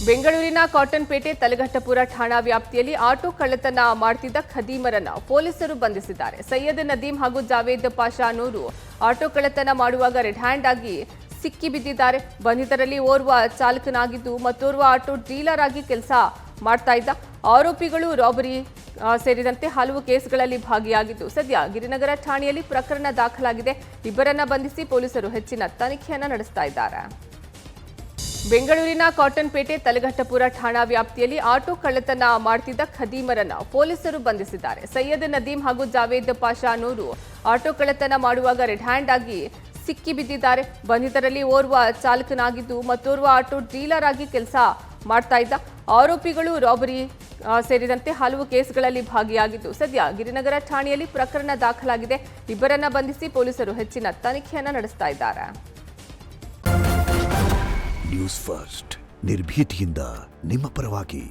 ಬೆಂಗಳೂರಿನ ಕಾಟನ್ಪೇಟೆ ತಲಘಟ್ಟಪುರ ಠಾಣಾ ವ್ಯಾಪ್ತಿಯಲ್ಲಿ ಆಟೋ ಕಳ್ಳತನ ಮಾಡುತ್ತಿದ್ದ ಖದೀಮರನ್ನ ಪೊಲೀಸರು ಬಂಧಿಸಿದ್ದಾರೆ. ಸೈಯದ್ ನದೀಂ ಹಾಗೂ ಜಾವೇದ್ ಪಾಷಾ ಅನ್ನೋರು ಆಟೋ ಕಳ್ಳತನ ಮಾಡುವಾಗ ರೆಡ್ ಹ್ಯಾಂಡ್ ಆಗಿ ಸಿಕ್ಕಿ ಬಿದ್ದಿದ್ದಾರೆ. ಬಂಧಿತರಲ್ಲಿ ಓರ್ವ ಚಾಲಕನಾಗಿದ್ದು ಮತ್ತೋರ್ವ ಆಟೋ ಡೀಲರ್ ಆಗಿ ಕೆಲಸ ಮಾಡ್ತಾ ಇದ್ದ. ಆರೋಪಿಗಳು ರಾಬರಿ ಸೇರಿದಂತೆ ಹಲವು ಕೇಸ್ಗಳಲ್ಲಿ ಭಾಗಿಯಾಗಿದ್ದು ಸದ್ಯ ಗಿರಿನಗರ ಠಾಣೆಯಲ್ಲಿ ಪ್ರಕರಣ ದಾಖಲಾಗಿದೆ. ಇಬ್ಬರನ್ನ ಬಂಧಿಸಿ ಪೊಲೀಸರು ಹೆಚ್ಚಿನ ತನಿಖೆಯನ್ನ ನಡೆಸ್ತಾ ಇದ್ದಾರೆ. ಬೆಂಗಳೂರಿನ ಕಾಟನ್ಪೇಟೆ ತಲಘಟ್ಟಪುರ ಠಾಣಾ ವ್ಯಾಪ್ತಿಯಲ್ಲಿ ಆಟೋ ಕಳ್ಳತನ ಮಾಡುತ್ತಿದ್ದ ಖದೀಮರನ್ನ ಪೊಲೀಸರು ಬಂಧಿಸಿದ್ದಾರೆ. ಸೈಯದ್ ನದೀಂ ಹಾಗೂ ಜಾವೇದ್ ಪಾಷಾ ಅನ್ನೋರು ಆಟೋ ಕಳ್ಳತನ ಮಾಡುವಾಗ ರೆಡ್ ಹ್ಯಾಂಡ್ ಆಗಿ ಸಿಕ್ಕಿ ಬಿದ್ದಿದ್ದಾರೆ. ಬಂಧಿತರಲ್ಲಿ ಓರ್ವ ಚಾಲಕನಾಗಿದ್ದು ಮತ್ತೋರ್ವ ಆಟೋ ಡೀಲರ್ ಆಗಿ ಕೆಲಸ ಮಾಡ್ತಾ ಇದ್ದ. ಆರೋಪಿಗಳು ರಾಬರಿ ಸೇರಿದಂತೆ ಹಲವು ಕೇಸ್ಗಳಲ್ಲಿ ಭಾಗಿಯಾಗಿದ್ದು ಸದ್ಯ ಗಿರಿನಗರ ಠಾಣೆಯಲ್ಲಿ ಪ್ರಕರಣ ದಾಖಲಾಗಿದೆ. ಇಬ್ಬರನ್ನ ಬಂಧಿಸಿ ಪೊಲೀಸರು ಹೆಚ್ಚಿನ ತನಿಖೆಯನ್ನ ನಡೆಸ್ತಾ ಇದ್ದಾರೆ. ನ್ಯೂಸ್ ಫಸ್ಟ್ ನಿರ್ಭೀತಿಯಿಂದ ನಿಮ್ಮ ಪರವಾಗಿ.